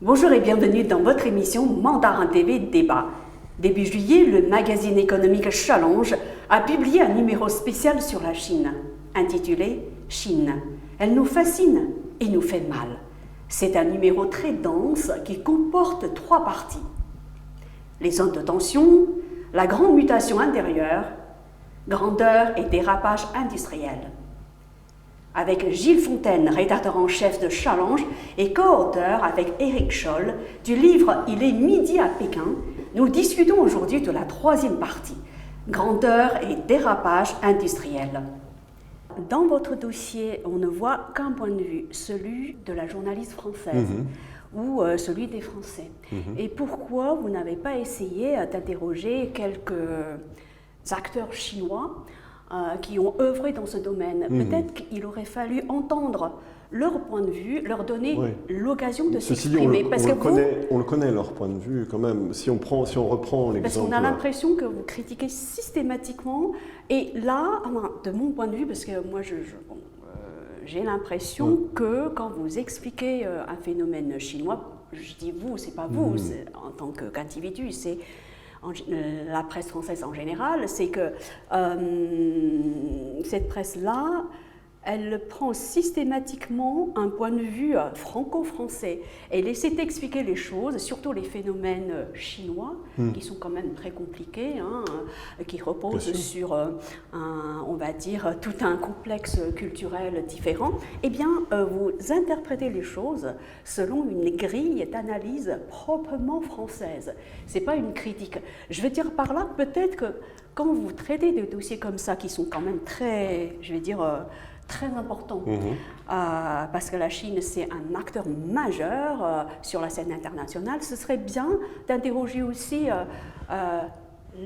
Bonjour et bienvenue dans votre émission Mandarin TV Débat. Début juillet, le magazine économique Challenge a publié un numéro spécial sur la Chine, intitulé « Chine. Elle nous fascine et nous fait mal ». C'est un numéro très dense qui comporte 3 parties. Les zones de tension, la grande mutation intérieure, grandeur et dérapage industriel. Avec Gilles Fontaine, rédacteur en chef de Challenge et co-auteur avec Éric Scholl du livre « Il est midi à Pékin », nous discutons aujourd'hui de la 3e partie, grandeur et dérapage industriel. Dans votre dossier, on ne voit qu'un point de vue, celui de la journaliste française ou celui des Français. Et pourquoi vous n'avez pas essayé d'interroger quelques acteurs chinois qui ont œuvré dans ce domaine? Peut-être qu'il aurait fallu entendre leur point de vue, leur donner l'occasion de s'exprimer. On le connaît, leur point de vue, quand même. Si on reprend l'exemple... Parce qu'on a l'impression que vous critiquez systématiquement. Et là, de mon point de vue, parce que moi, j'ai l'impression que quand vous expliquez un phénomène chinois, je dis vous, c'est pas vous, en tant qu'individu, c'est... la presse française en général, c'est que cette presse-là, elle prend systématiquement un point de vue franco-français et laisser expliquer les choses, surtout les phénomènes chinois, qui sont quand même très compliqués, qui reposent sur, on va dire, tout un complexe culturel différent. Eh bien, vous interprétez les choses selon une grille d'analyse proprement française. Ce n'est pas une critique. Je veux dire par là, peut-être que quand vous traitez des dossiers comme ça, qui sont quand même très, je vais dire, très important, parce que la Chine, c'est un acteur majeur sur la scène internationale. Ce serait bien d'interroger aussi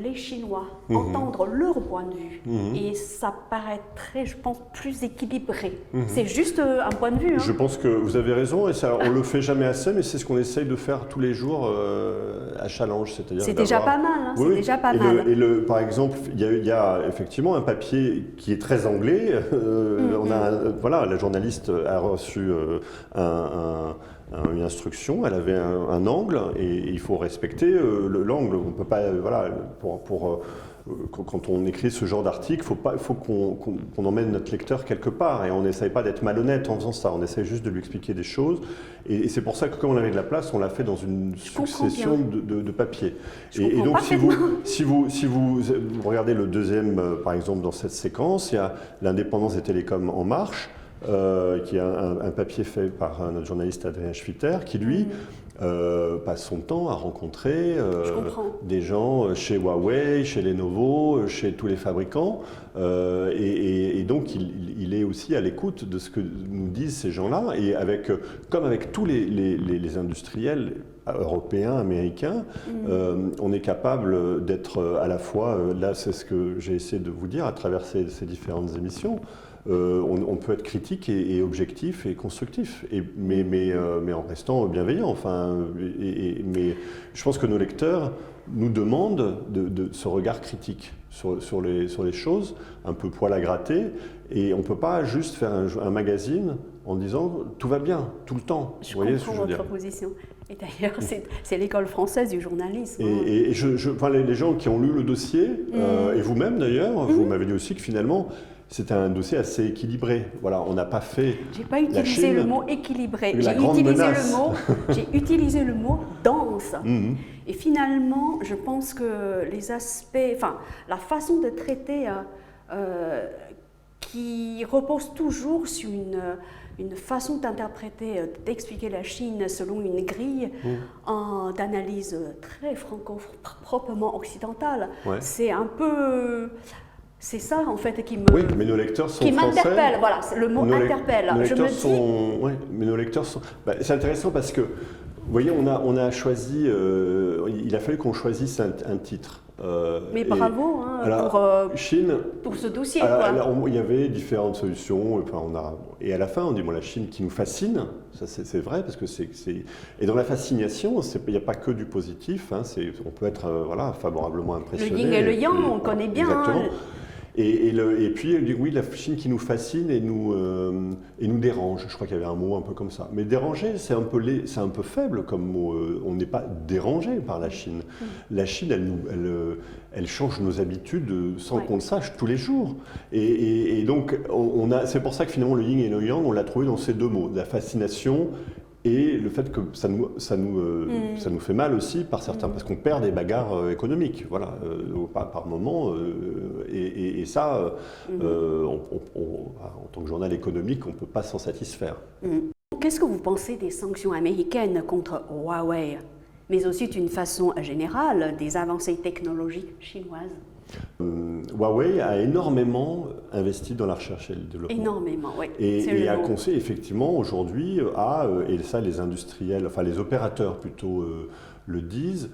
les Chinois, entendre leur point de vue. Et ça paraît très, je pense, plus équilibré. C'est juste un point de vue. Je pense que vous avez raison, et ça, on ne le fait jamais assez, mais c'est ce qu'on essaye de faire tous les jours à Challenge. C'est déjà pas mal. C'est déjà pas mal. Par exemple, il y a effectivement un papier qui est très anglais. La journaliste a reçu une instruction, elle avait un angle et il faut respecter l'angle. On peut pas, quand on écrit ce genre d'article, il faut qu'on emmène notre lecteur quelque part et on n'essaye pas d'être malhonnête en faisant ça, on essaye juste de lui expliquer des choses et c'est pour ça que quand on avait de la place, on l'a fait dans une succession de papiers. Et donc si vous regardez le deuxième, par exemple dans cette séquence, il y a l'indépendance des télécoms en marche, qui est un papier fait par notre journaliste Adrien Schwitter, qui lui passe son temps à rencontrer des gens chez Huawei, chez Lenovo, chez tous les fabricants, et donc il est aussi à l'écoute de ce que nous disent ces gens-là, et comme avec tous les industriels européens, américains, on est capable d'être à la fois, là c'est ce que j'ai essayé de vous dire à travers ces différentes émissions, on peut être critique et objectif et constructif, mais en restant bienveillant. Mais je pense que nos lecteurs nous demandent de ce regard critique sur les choses, un peu poil à gratter, et on ne peut pas juste faire un magazine en disant tout va bien, tout le temps. Je comprends votre position. Et d'ailleurs, c'est l'école française du journalisme. Et les gens qui ont lu le dossier, et vous-même d'ailleurs, vous m'avez dit aussi que finalement, c'était un dossier assez équilibré. Voilà, on n'a pas fait. J'ai pas utilisé le mot équilibré. J'ai utilisé le mot dense. Et finalement, je pense que les aspects, la façon de traiter qui repose toujours sur une façon d'interpréter, d'expliquer la Chine selon une grille d'analyse très proprement occidentale. C'est un peu... C'est ça, en fait, qui me... Oui, mais nos lecteurs sont français. Qui m'interpelle, voilà, le mot interpelle. Mais nos lecteurs sont... c'est intéressant parce que, vous voyez, on a choisi... il a fallu qu'on choisisse un titre. Mais bravo pour ce dossier. Il y avait différentes solutions. Et à la fin, on dit, la Chine qui nous fascine, ça c'est vrai, parce que c'est... Et dans la fascination, il n'y a pas que du positif. On peut être favorablement impressionné. Le yin et le yang, on connaît bien. Exactement. Et puis, oui, la Chine qui nous fascine et nous dérange. Je crois qu'il y avait un mot un peu comme ça. Mais déranger, c'est un peu faible comme mot. On n'est pas dérangé par la Chine. La Chine, elle change nos habitudes sans qu'on le sache tous les jours. Et donc, c'est pour ça que finalement, le yin et le yang, on l'a trouvé dans ces deux mots, la fascination et le fait que ça nous fait mal aussi par certains, parce qu'on perd des bagarres économiques, voilà, par moment. Et ça, en tant que journal économique, on ne peut pas s'en satisfaire. Qu'est-ce que vous pensez des sanctions américaines contre Huawei, mais aussi d'une façon générale des avancées technologiques chinoises? Huawei a énormément investi dans la recherche et le développement. Énormément, oui. Et a conseillé effectivement aujourd'hui et ça les industriels, enfin les opérateurs plutôt le disent,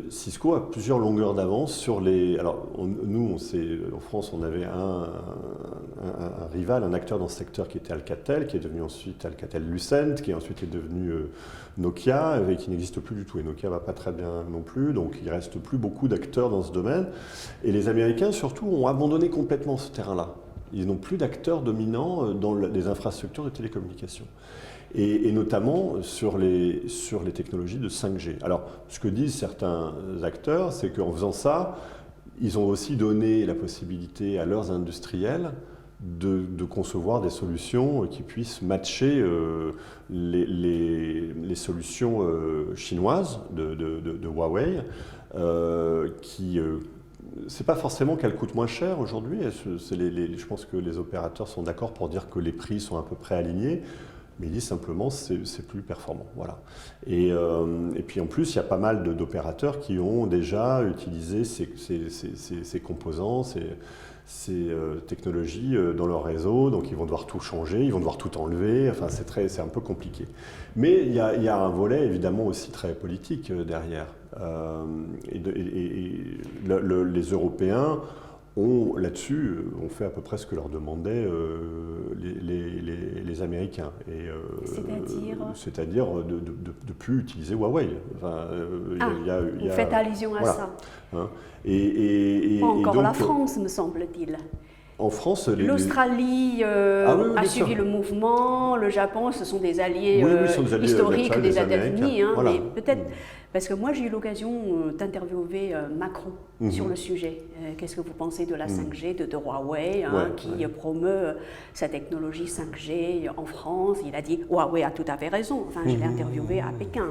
Cisco a plusieurs longueurs d'avance sur les... Alors nous, en France, on avait un rival, un acteur dans ce secteur qui était Alcatel, qui est devenu ensuite Alcatel-Lucent, qui ensuite est devenu Nokia, et qui n'existe plus du tout. Et Nokia ne va pas très bien non plus, donc il ne reste plus beaucoup d'acteurs dans ce domaine. Et les Américains, surtout, ont abandonné complètement ce terrain-là. Ils n'ont plus d'acteurs dominants dans les infrastructures de télécommunications. Et notamment sur les technologies de 5G. Alors, ce que disent certains acteurs, c'est qu'en faisant ça, ils ont aussi donné la possibilité à leurs industriels de concevoir des solutions qui puissent matcher les solutions chinoises de Huawei, c'est pas forcément qu'elles coûtent moins cher aujourd'hui. Je pense que les opérateurs sont d'accord pour dire que les prix sont à peu près alignés. Mais il dit simplement c'est plus performant. Voilà. Et puis en plus, il y a pas mal d'opérateurs qui ont déjà utilisé ces composants, ces technologies dans leur réseau, donc ils vont devoir tout changer, ils vont devoir tout enlever, enfin c'est un peu compliqué. Mais il y a un volet évidemment aussi très politique derrière. Les Européens là-dessus, on fait à peu près ce que leur demandaient les Américains. C'est-à-dire de ne plus utiliser Huawei. Enfin, vous faites allusion à ça. Hein, Pas encore donc, la France, me semble-t-il. En France, l'Australie a suivi le mouvement, le Japon, ce sont des alliés, historiques des États-Unis, hein, voilà. Mais peut-être, parce que moi j'ai eu l'occasion d'interviewer Macron sur le sujet. Qu'est-ce que vous pensez de la 5G de Huawei, qui promeut sa technologie 5G en France? Il a dit Huawei a tout à fait raison. Enfin, je l'ai interviewé à Pékin.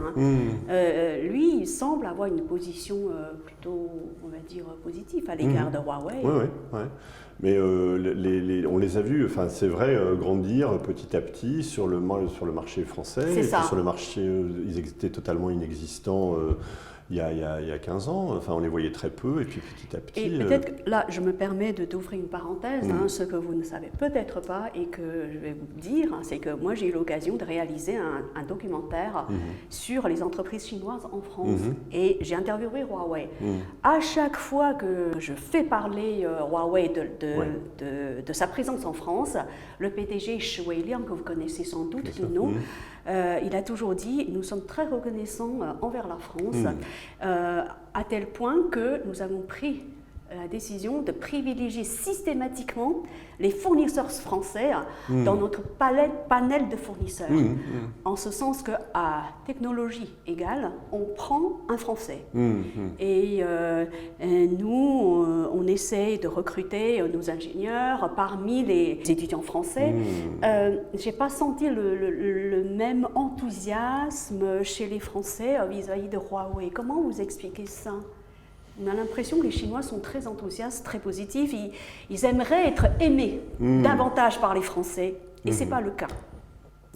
Lui, il semble avoir une position plutôt, on va dire, positive à l'égard de Huawei. Oui. Mais on les a vus, enfin, c'est vrai, grandir petit à petit sur le marché français. C'est ça. Sur le marché, ils étaient totalement inexistants il y a 15 ans. Enfin, on les voyait très peu, et puis petit à petit... Et peut-être, là, je me permets d'ouvrir une parenthèse. Ce que vous ne savez peut-être pas et que je vais vous dire, c'est que moi, j'ai eu l'occasion de réaliser un documentaire sur les entreprises chinoises en France. Et j'ai interviewé Huawei. À chaque fois que je fais parler Huawei de sa présence en France, le PDG Shi Weiliang, que vous connaissez sans doute de nom, il a toujours dit « Nous sommes très reconnaissants envers la France à tel point que nous avons pris la décision de privilégier systématiquement les fournisseurs français dans notre panel de fournisseurs. En ce sens qu'à technologie égale, on prend un Français. Et nous, on essaie de recruter nos ingénieurs parmi les étudiants français. Je n'ai pas senti le même enthousiasme chez les Français vis-à-vis de Huawei. Comment vous expliquez ça ? On a l'impression que les Chinois sont très enthousiastes, très positifs. Ils aimeraient être aimés davantage par les Français, et ce n'est pas le cas.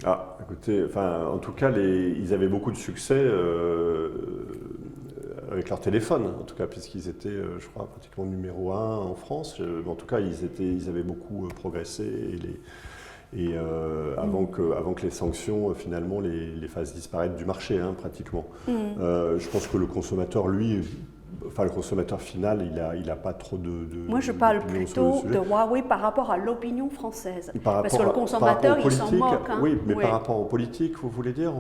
Ah, écoutez, enfin, en tout cas, ils avaient beaucoup de succès avec leur téléphone, en tout cas, puisqu'ils étaient, je crois, pratiquement numéro 1 en France. En tout cas, ils avaient beaucoup progressé. Avant que les sanctions, finalement, les fassent disparaître du marché, pratiquement. Je pense que le consommateur, lui... Enfin, le consommateur final, il n'a pas trop de... Moi, je parle plutôt de Huawei par rapport à l'opinion française. Parce que le consommateur, il s'en moque. Oui, mais par rapport aux politiques, vous voulez dire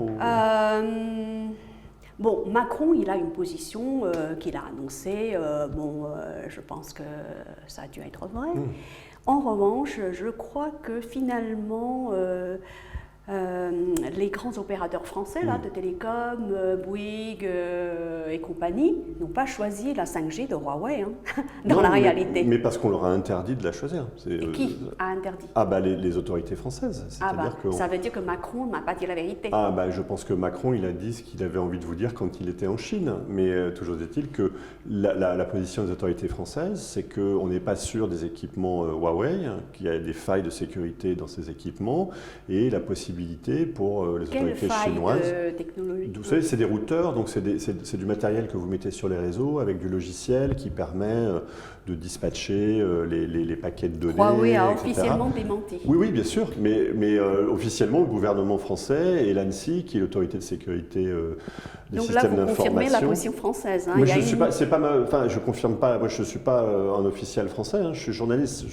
Bon, Macron, il a une position qu'il a annoncée. Je pense que ça a dû être vrai. En revanche, je crois que finalement, les grands opérateurs français là, de télécom, Bouygues et compagnie, n'ont pas choisi la 5G de Huawei dans la réalité. Mais parce qu'on leur a interdit de la choisir. Et qui a interdit? Les autorités françaises. Ça veut dire que Macron n'a pas dit la vérité. Je pense que Macron, il a dit ce qu'il avait envie de vous dire quand il était en Chine. Mais toujours est-il que la position des autorités françaises, c'est qu'on n'est pas sûr des équipements Huawei, qu'il y a des failles de sécurité dans ces équipements, et la possibilité pour les autorités chinoises. Vous savez, c'est des routeurs, donc c'est du matériel que vous mettez sur les réseaux avec du logiciel qui permet de dispatcher les paquets de données. Huawei a officiellement démenti. Oui, bien sûr, mais officiellement, le gouvernement français et l'ANSSI, qui est l'autorité de sécurité des systèmes d'information. Donc là, vous confirmez la position française. Moi, je confirme pas. Moi, je ne suis pas un officiel français. Je suis journaliste.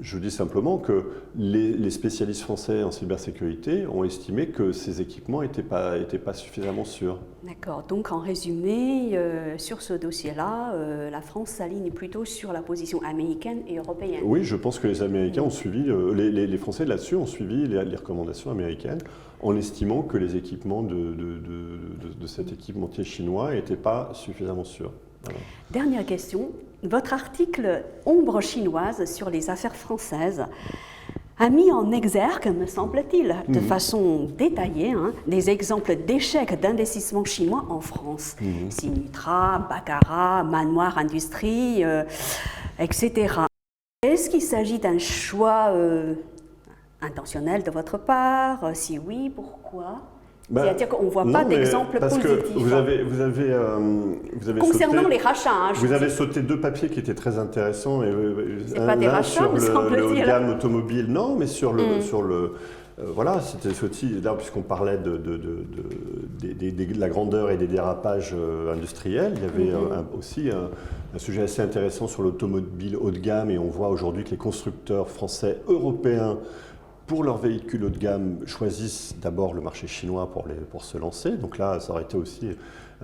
Je dis simplement que les spécialistes français en cybersécurité ont estimé que ces équipements n'étaient pas suffisamment sûrs. D'accord. Donc, en résumé, sur ce dossier-là, la France s'aligne plutôt sur la position américaine et européenne. Oui, je pense que les Américains ont suivi, les Français là-dessus ont suivi les recommandations américaines en estimant que les équipements de cet équipementier chinois n'étaient pas suffisamment sûrs. Voilà. Dernière question. Votre article « Ombre chinoise sur les affaires françaises » a mis en exergue, me semble-t-il, de façon détaillée, des exemples d'échecs d'investissement chinois en France. Sinutra, Baccarat, Manoir Industrie, etc. Est-ce qu'il s'agit d'un choix intentionnel de votre part? Si oui, pourquoi? C'est-à-dire qu'on ne voit pas d'exemple positif. Vous avez concernant les rachats. Vous avez sauté deux papiers qui étaient très intéressants. Pas des rachats, me semble-t-il. Le haut de gamme automobile, non, mais sur le voilà, c'était aussi, là, puisqu'on parlait de la grandeur et des dérapages industriels, il y avait aussi un sujet assez intéressant sur l'automobile haut de gamme, et on voit aujourd'hui que les constructeurs français, européens, pour leurs véhicules haut de gamme, choisissent d'abord le marché chinois pour se lancer. Donc là, ça aurait été aussi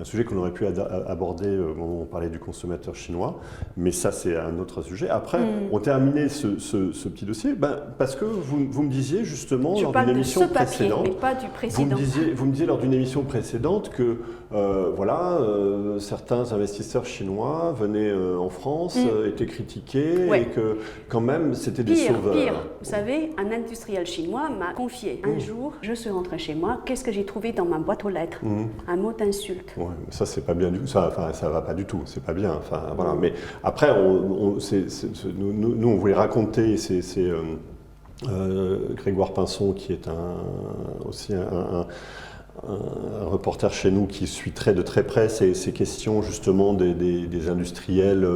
un sujet qu'on aurait pu aborder au moment où on parlait du consommateur chinois. Mais ça, c'est un autre sujet. Après, on terminait ce petit dossier parce que vous me disiez justement lors d'une émission précédente, mais pas du précédent. Vous me disiez lors d'une émission précédente que certains investisseurs chinois venaient en France, étaient critiqués et que quand même c'était des sauveurs. Pire, vous savez, un industriel chinois m'a confié un jour, je suis rentré chez moi, qu'est-ce que j'ai trouvé dans ma boîte aux lettres? Un mot d'insulte. Ouais, ça c'est pas bien du tout, ça va pas du tout, c'est pas bien. Voilà. Mais après, nous on voulait raconter, c'est Grégoire Pinson qui est aussi un reporter chez nous qui suit de très près ces questions justement des industriels,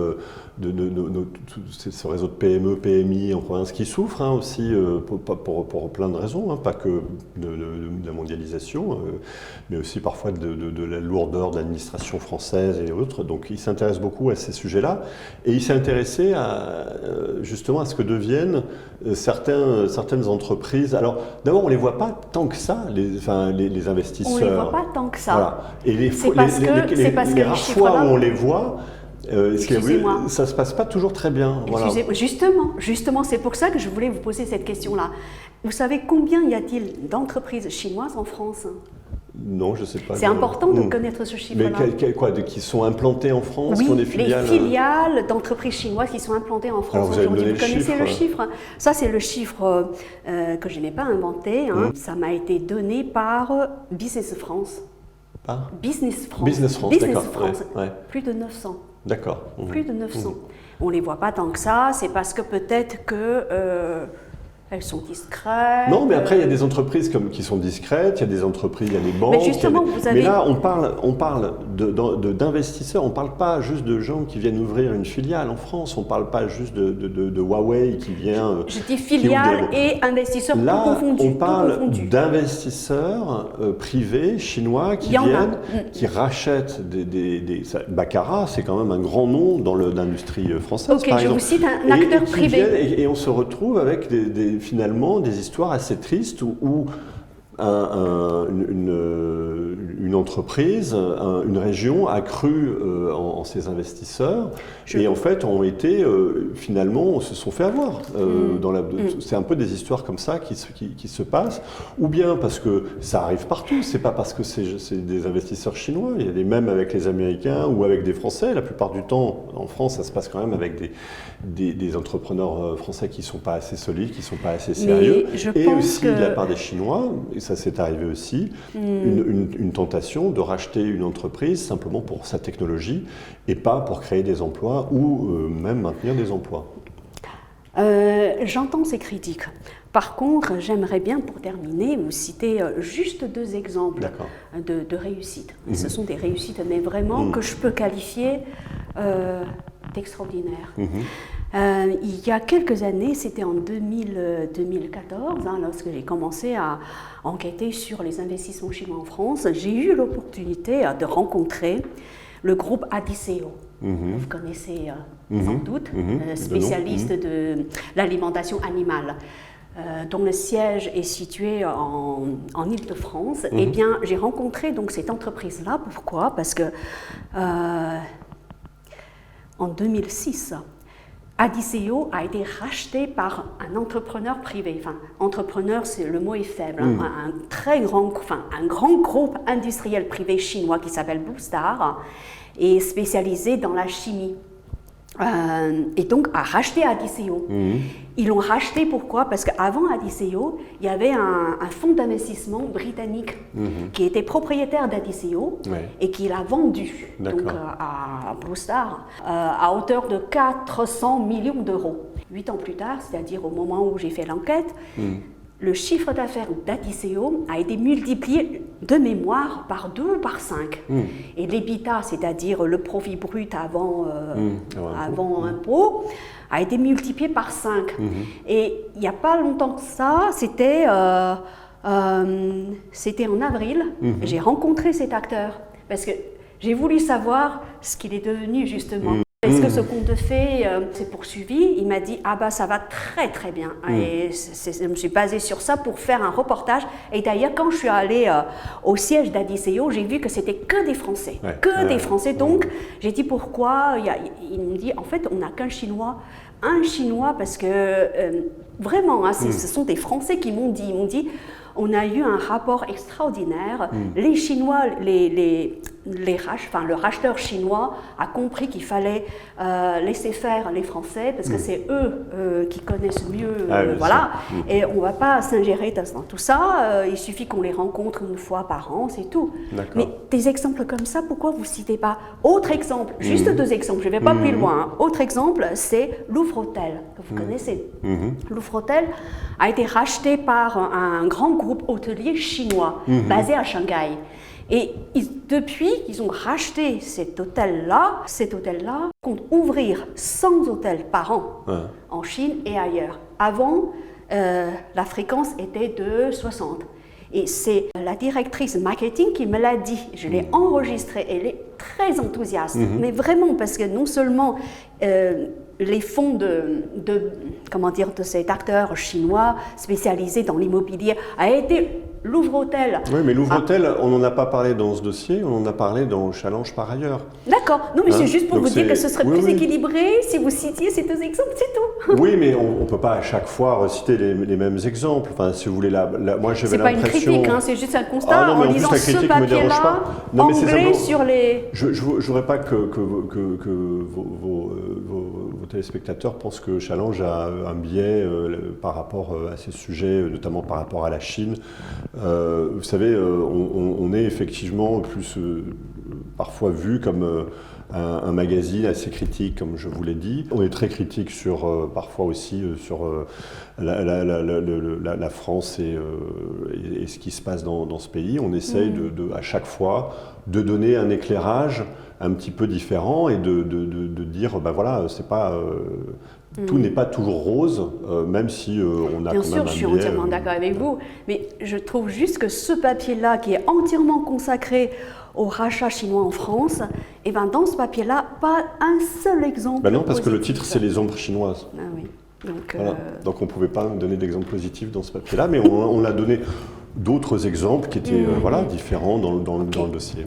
ce réseau de PME, PMI en province qui souffrent aussi pour plein de raisons, pas que de la mondialisation, mais aussi parfois de la lourdeur de l'administration française et autres. Donc il s'intéresse beaucoup à ces sujets-là et il s'est intéressé justement à ce que deviennent certaines entreprises. Alors d'abord on ne les voit pas tant que ça, les investisseurs. On ne les voit pas tant que ça. Voilà. Et les rares fois où on les voit, ça ne se passe pas toujours très bien. Voilà. Justement, c'est pour ça que je voulais vous poser cette question-là. Vous savez combien y a-t-il d'entreprises chinoises en France? Non, je ne sais pas. C'est important de connaître ce chiffre-là. Mais qui sont implantées en France, oui, qui ont des filiales. Les filiales d'entreprises chinoises qui sont implantées en France aujourd'hui. Vous connaissez le chiffre? Ça, c'est le chiffre que je n'ai pas inventé. Ça m'a été donné par Business France. Business France, d'accord. Plus de 900. D'accord. Plus de 900. On ne les voit pas tant que ça, c'est parce que peut-être que elles sont discrètes. Non, mais après, il y a des entreprises qui sont discrètes, il y a des entreprises, il y a des banques. Mais justement, mais là, on parle d'investisseurs, on ne parle pas juste de gens qui viennent ouvrir une filiale en France, on ne parle pas juste de Huawei qui vient... Je dis filiale et investisseurs confondus. On parle d'investisseurs privés chinois qui viennent, qui rachètent Baccarat, c'est quand même un grand nom dans l'industrie française, par exemple. Je vous cite un acteur privé. Et on se retrouve avec finalement des histoires assez tristes où une entreprise, une région a cru en ses investisseurs et en fait ont été finalement se sont fait avoir. C'est un peu des histoires comme ça qui se passent, ou bien parce que ça arrive partout. C'est pas parce que c'est des investisseurs chinois. Il y a des mêmes avec les Américains ou avec des Français. La plupart du temps, en France, ça se passe quand même avec des entrepreneurs français qui sont pas assez solides, qui sont pas assez sérieux, et aussi de la part des Chinois. Et ça s'est arrivé aussi. Une tentation de racheter une entreprise simplement pour sa technologie et pas pour créer des emplois ou même maintenir des emplois. J'entends ces critiques. Par contre, j'aimerais bien, pour terminer, vous citer juste 2 exemples de réussite. Ce sont des réussites, mais vraiment que je peux qualifier d'extraordinaires. Il y a quelques années, c'était en 2014, lorsque j'ai commencé à enquêter sur les investissements chinois en France, j'ai eu l'opportunité de rencontrer le groupe Adisseo. Vous connaissez sans doute, spécialiste de l'alimentation animale, dont le siège est situé en Île-de-France. Eh bien, j'ai rencontré donc cette entreprise-là. Pourquoi? Parce que en 2006, Adisseo a été racheté par un entrepreneur privé. Enfin, entrepreneur, le mot est faible. Un grand groupe industriel privé chinois qui s'appelle Blue Star est spécialisé dans la chimie. Et donc a racheté Adisseo. Ils l'ont racheté pourquoi? Parce qu'avant Adisseo, il y avait un fonds d'investissement britannique qui était propriétaire d'Adisseo et qui l'a vendu donc, à Blue Star à hauteur de 400 millions d'euros. 8 ans plus tard, c'est-à-dire au moment où j'ai fait l'enquête, le chiffre d'affaires d'Adisseo a été multiplié de mémoire par 2 ou par 5. Et l'EBITDA, c'est-à-dire le profit brut avant impôt, a été multiplié par 5. Et il n'y a pas longtemps que ça, c'était en avril, j'ai rencontré cet acteur parce que j'ai voulu savoir ce qu'il est devenu justement. Est-ce que ce conte de fées s'est poursuivi? Il m'a dit « Ah bah ça va très très bien ». Et je me suis basée sur ça pour faire un reportage. Et d'ailleurs, quand je suis allée au siège d'Adisseo, j'ai vu que c'était que des Français. Des Français. Donc, j'ai dit pourquoi. Il me dit « En fait, on n'a qu'un Chinois. » Un Chinois parce que vraiment, ce sont des Français qui m'ont dit. Ils m'ont dit on a eu un rapport extraordinaire. Les Chinois, le racheteur chinois a compris qu'il fallait laisser faire les Français parce que c'est eux qui connaissent mieux. Et on ne va pas s'ingérer dans tout ça. Il suffit qu'on les rencontre une fois par an, c'est tout. Mais des exemples comme ça, pourquoi vous ne citez pas? Autre exemple, juste 2 exemples, je ne vais pas plus loin. Autre exemple, c'est Louvre-Hôtel, que vous connaissez. Louvre-Hôtel a été racheté par un grand groupe hôtelier chinois basé à Shanghai. Et depuis qu'ils ont racheté cet hôtel-là compte ouvrir 100 hôtels par an en Chine et ailleurs. Avant, la fréquence était de 60. Et c'est la directrice marketing qui me l'a dit. Je l'ai enregistré. Elle est très enthousiaste. Mais vraiment, parce que non seulement les fonds de cet acteur chinois spécialisé dans l'immobilier a été Louvre-Hôtel. Oui, mais Louvre-Hôtel, on n'en a pas parlé dans ce dossier, on en a parlé dans Challenge par ailleurs. D'accord. Non, mais c'est juste pour vous dire que ce serait plus équilibré si vous citiez ces 2 exemples, c'est tout. Oui, mais on ne peut pas à chaque fois reciter les mêmes exemples. Enfin, si vous voulez, moi j'avais l'impression... C'est pas une critique, c'est juste un constat en lisant ce papier-là, anglais sur les... Je ne voudrais pas que vos téléspectateurs pensent que Challenge a un biais par rapport à ces sujets, notamment par rapport à la Chine. Vous savez, on est effectivement plus parfois vu comme un magazine assez critique, comme je vous l'ai dit. On est très critique parfois aussi sur la France et ce qui se passe dans ce pays. On essaye à chaque fois de donner un éclairage un petit peu différent et de dire, c'est pas... Tout n'est pas toujours rose, même si on a quand même un biais. Bien sûr, je suis entièrement d'accord avec vous, mais je trouve juste que ce papier-là, qui est entièrement consacré au rachat chinois en France, et dans ce papier-là, pas un seul exemple non, parce que le titre, c'est les ombres chinoises. Ah oui. Donc on ne pouvait pas donner d'exemple positif dans ce papier-là, mais on l'a donné d'autres exemples qui étaient différents dans le dossier.